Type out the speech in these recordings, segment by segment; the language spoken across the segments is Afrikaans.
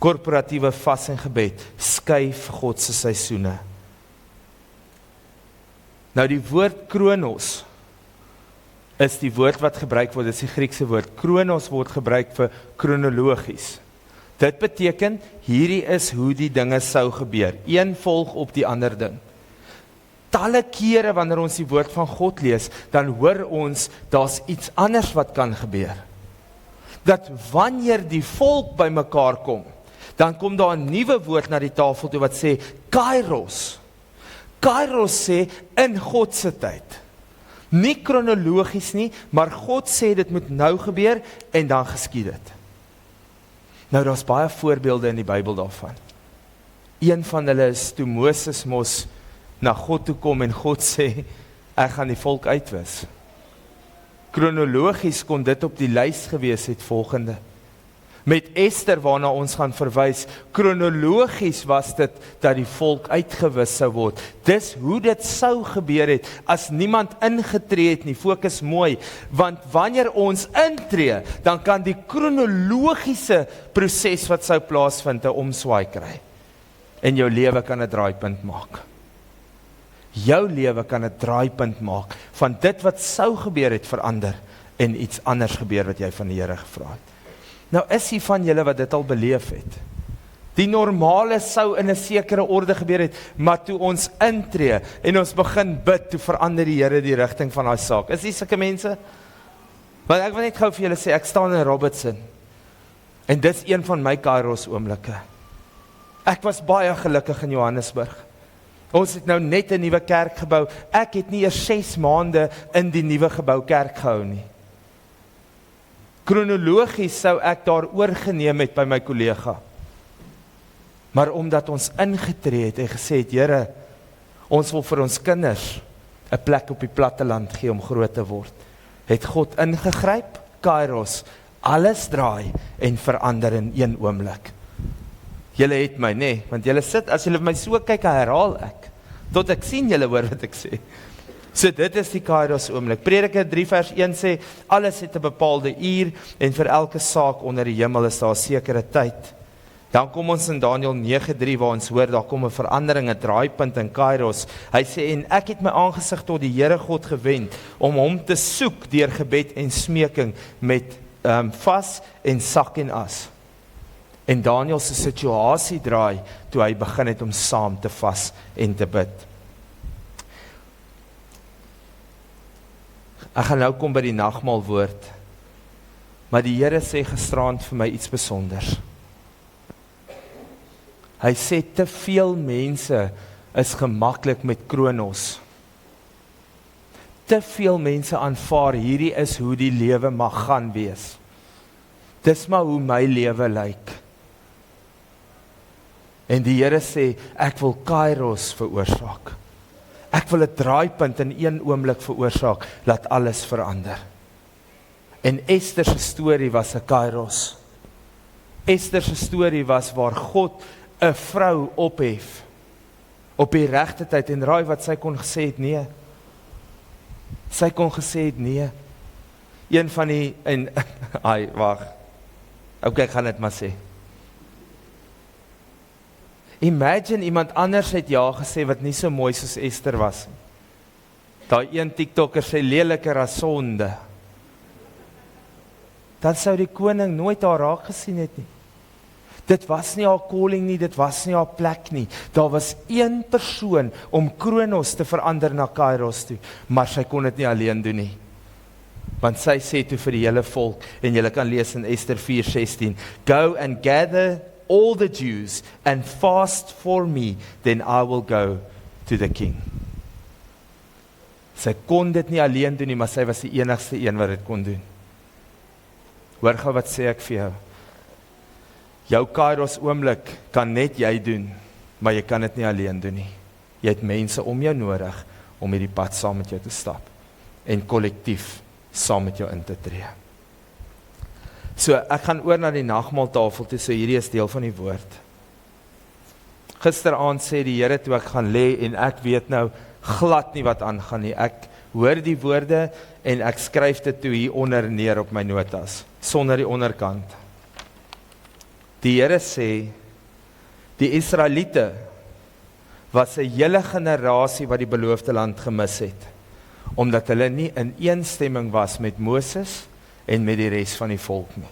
korporatiewe vas en gebed, skuif God se seisoene. Nou die woord kronos, is die woord wat gebruik word, is die Griekse woord. Kronos word gebruik vir kronologies. Dit beteken, hierdie is hoe die dinge sou gebeur. Een volg op die ander ding. Talle kere wanneer ons die woord van God lees, dan hoor ons, daar's iets anders wat kan gebeur. Dat wanneer die volk by mekaar kom, dan kom daar 'n nuwe woord na die tafel toe wat sê, kairos. Kairos sê, in God se tyd. Nie kronologies nie, maar God sê dit moet nou gebeur, en dan geskied dit. Nou, daar's baie voorbeelde in die Bybel daarvan. Een van hulle is toe Moses mos na God toe kom en God sê, ek gaan die volk uitwis. Kronologies kon dit op die lys gewees het volgende. Met Ester waarna ons gaan verwys, kronologies was dit dat die volk uitgewis sou word. Dis hoe dit sou gebeur het, as niemand ingetree het nie, fokus mooi, want wanneer ons intree, dan kan die kronologiese proses wat sou plaasvind 'n omswaai kry. En jou lewe kan 'n draaipunt maak. Jou lewe kan 'n draaipunt maak, van dit wat sou gebeur het verander, en iets anders gebeur wat jy van die Here gevra het. Nou is die van julle wat dit al beleef het. Die normale sou in 'n sekere orde gebeur het, maar toe ons intree en ons begin bid, toe verander die Here die rigting van daai saak. Is die sulke mense? Want ek wil net gou vir julle sê, ek staan in Robertson, en dis een van my kairos oomblikke. Ek was baie gelukkig in Johannesburg. Ons het nou net 'n nuwe kerk gebou. Ek het nie eers 6 maande in die nuwe gebou kerk gehou nie. Kronologies sou ek daar oorgeneem het by my kollega. Maar omdat ons ingetree het en gesê het, Here, ons wil vir ons kinders 'n plek op die platteland gee om groot te word, het God ingegryp, kairos, alles draai en verander in een oomblik. Julle het my, nee, want julle sit, as julle my so kyk, herhaal ek, tot ek sien julle hoor wat ek sê. So dit is die kairos oomblik. Prediker 3 vers 1 sê, alles het 'n bepaalde uur, en vir elke saak onder die hemel is daar 'n sekere tyd. Dan kom ons in Daniël 9:3 waar ons hoor, daar kom 'n verandering, 'n draaipunt in kairos. Hy sê, en ek het my aangesig tot die Here God gewend, om hom te soek deur gebed en smeking, met vas en sak en as. En Daniël se situasie draai, toe hy begin het om saam te vas en te bid. Ek gaan nou kom by die nagmaalwoord, maar die Here sê gisterand vir my iets besonders. Hy sê, te veel mense is gemaklik met kronos. Te veel mense aanvaar, hierdie is hoe die lewe mag gaan wees. Dis maar hoe my lewe lyk. En die Here sê, ek wil kairos veroorsaak. Ek wil 'n draaipunt in een oomblik veroorsaak, laat alles verander. En Ester se storie was 'n kairos. Ester se storie was waar God 'n vrou ophef, op die regte tyd, en raai wat sy kon gesê het, nee. Sy kon gesê het, nee. Een van die, en, wag, ok, ek gaan dit maar sê. Imagine iemand anders het ja gesê wat nie so mooi soos Ester was. Daai een TikToker sê leliker as sonde. Dan sou die koning nooit haar raak gesien het nie. Dit was nie haar calling nie, dit was nie haar plek nie. Daar was een persoon om kronos te verander na kairos toe, maar sy kon dit nie alleen doen nie. Want sy sê toe vir die hele volk, en julle kan lees in Ester 4:16, go and gather all the Jews and fast for me, then I will go to the king. Sy kon dit nie alleen doen nie, maar sy was die enigste een wat dit kon doen. Hoor gou wat sê ek vir jou. Jou kairos oomblik kan net jy doen, maar jy kan dit nie alleen doen nie. Jy het mense om jou nodig om hierdie pad saam met jou te stap en kollektief saam met jou in te tree. So, ek gaan oor na die nagmaaltafel toe, so hierdie is deel van die woord. Gisteraand sê die Here toe ek gaan lê, en ek weet nou glad nie wat aangaan nie. Ek hoor die woorde en ek skryf dit toe hier onder neer op my notas, sonder die onderkant. Die Here sê, die Israeliete was 'n hele generasie wat die beloofde land gemis het, omdat hulle nie in eensstemming was met Moses en met die res van die volk nie.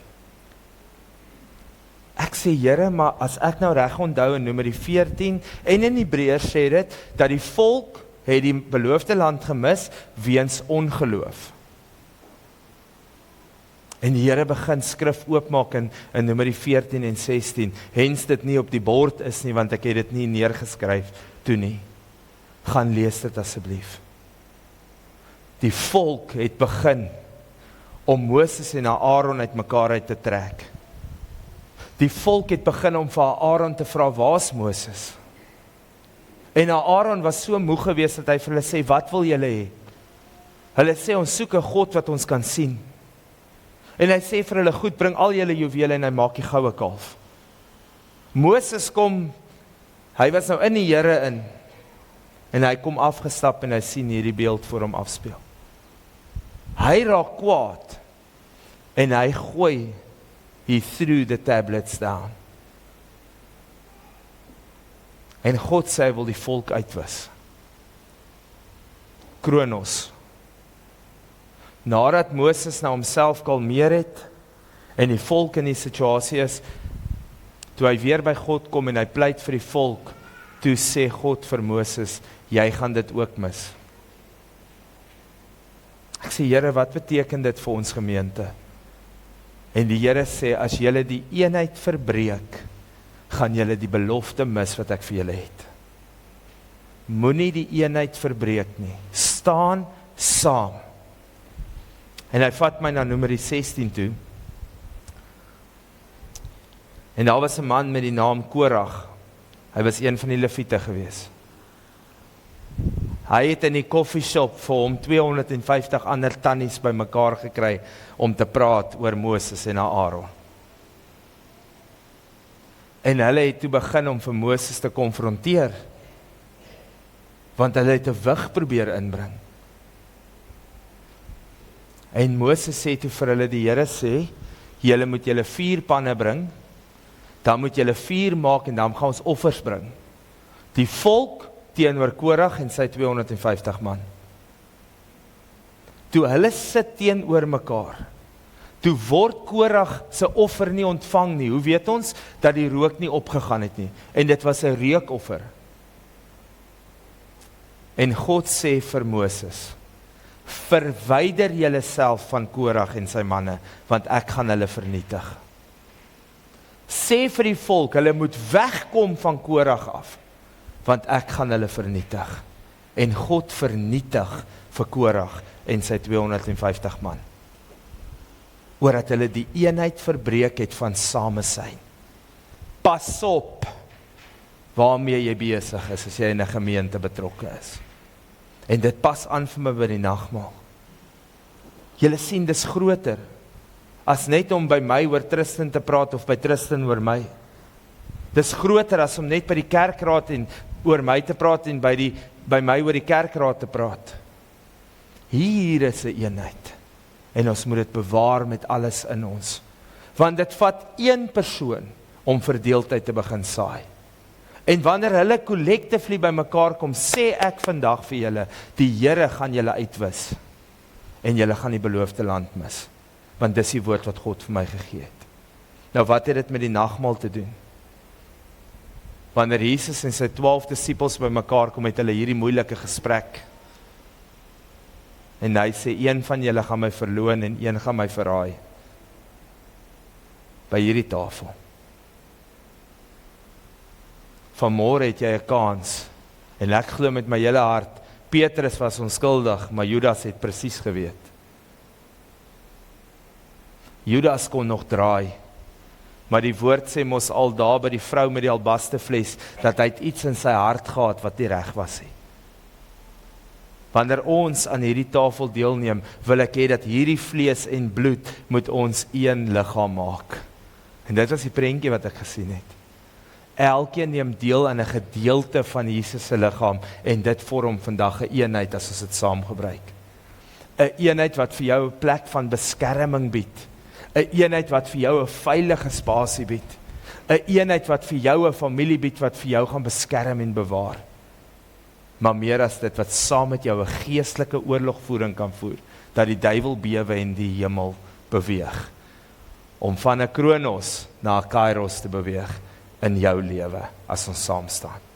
Ek sê, Here, maar as ek nou reg onthou in Numeri 14 en in Hebreërs sê dit, dat die volk het die beloofde land gemis weens ongeloof. En die Here begin skrif oopmaak in Numeri 14 en 16, hens dit nie op die bord is nie, want ek het dit nie neergeskryf toe nie. Gaan lees dit asseblief. Die volk het begin om Moses en Aaron uit mekaar uit te trek. Die volk het begin om vir Aaron te vra, waar is Moses? En Aaron was so moeg geweest dat hy vir hulle sê, wat wil julle hê? Hulle sê, ons soek 'n God wat ons kan sien. En hy sê vir hulle, goed, bring al julle juwele en hy maak die goue kalf. Moses kom, hy was nou in die Here in, en hy kom afgestap en hy sien hierdie beeld voor hom afspeel. Hy raak kwaad, en hy gooi, he threw the tablets down. En God sê, hy wil die volk uitwis. Kronos. Nadat Moses na homself kalmeer het, en die volk in die situasie is, toe hy weer by God kom en hy pleit vir die volk, toe sê God vir Moses, jy gaan dit ook mis. Ek sê, Here, wat beteken dit vir ons gemeente? En die Here sê, as julle die eenheid verbreek, gaan julle die belofte mis wat ek vir julle het. Moenie die eenheid verbreek nie. Staan saam. En hy vat my na Numeri 16 toe. En daar was 'n man met die naam Korag. Hy was een van die Lewiete gewees. Hy het in die koffieshop vir hom 250 ander tannies bymekaar gekry om te praat oor Moses en Aaron. En hulle het toe begin om vir Moses te konfronteer, want hulle het 'n wig probeer inbring. En Moses sê toe vir hulle, die Here sê, julle moet julle 4 panne bring, dan moet julle 4 maak en dan gaan ons offers bring. Die volk teenoor Korag en sy 250 man. Toe hulle sit teenoor mekaar, toe word Korag se offer nie ontvang nie. Hoe weet ons? Dat die rook nie opgegaan het nie. En dit was 'n reukoffer. En God sê vir Moses, verwyder julle self van Korag en sy manne, want ek gaan hulle vernietig. Sê vir die volk, hulle moet wegkom van Korag af, want ek gaan hulle vernietig. En God vernietig vir Korag en sy 250 man. Oordat hulle die eenheid verbreek het van samesyn. Pas op waarmee jy besig is as jy in 'n gemeente betrokke is. En dit pas aan vir my by die nagmaal. Julle sien, dis groter as net om by my oor Tristan te praat of by Tristan oor my. Dis groter as om net by die kerkraad en oor my te praat en by my oor die kerkraad te praat. Hier is 'n eenheid. En ons moet dit bewaar met alles in ons. Want dit vat een persoon om verdeeldheid te begin saai. En wanneer hulle collectively by mekaar kom, sê ek vandag vir julle, die Here gaan julle uitwis. En julle gaan die beloofde land mis. Want dis die woord wat God vir my gegee het. Nou wat het dit met die nagmaal te doen? Wanneer Jesus en sy 12 disippels by mekaar kom, het hulle hierdie moeilike gesprek. En hy sê, een van julle gaan my verloon en een gaan my verraai. By hierdie tafel. Vanmôre het jy 'n kans, en ek glo met my hele hart, Petrus was onskuldig, maar Judas het presies geweet. Judas kon nog draai, maar die woord sê mos al daar by die vrou met die albasterfles, dat hy iets in sy hart gehad wat nie reg was nie. Wanneer ons aan hierdie tafel deelneem, wil ek hê dat hierdie vlees en bloed moet ons een liggaam maak. En dit was die prentjie wat ek gesien het. Elkeen neem deel aan 'n gedeelte van Jesus se liggaam en dit vorm vandag 'n eenheid as ons dit saam gebruik. 'n Eenheid wat vir jou 'n plek van beskerming bied. 'n Eenheid wat vir jou 'n veilige spasie bied. 'n eenheid wat vir jou 'n familie bied, wat vir jou gaan beskerm en bewaar. Maar meer as dit, wat saam met jou 'n geestelike oorlogvoering kan voer, dat die duiwel bewe en die hemel beweeg. Om van 'n Kronos na 'n Kairos te beweeg in jou lewe, as ons saam staan.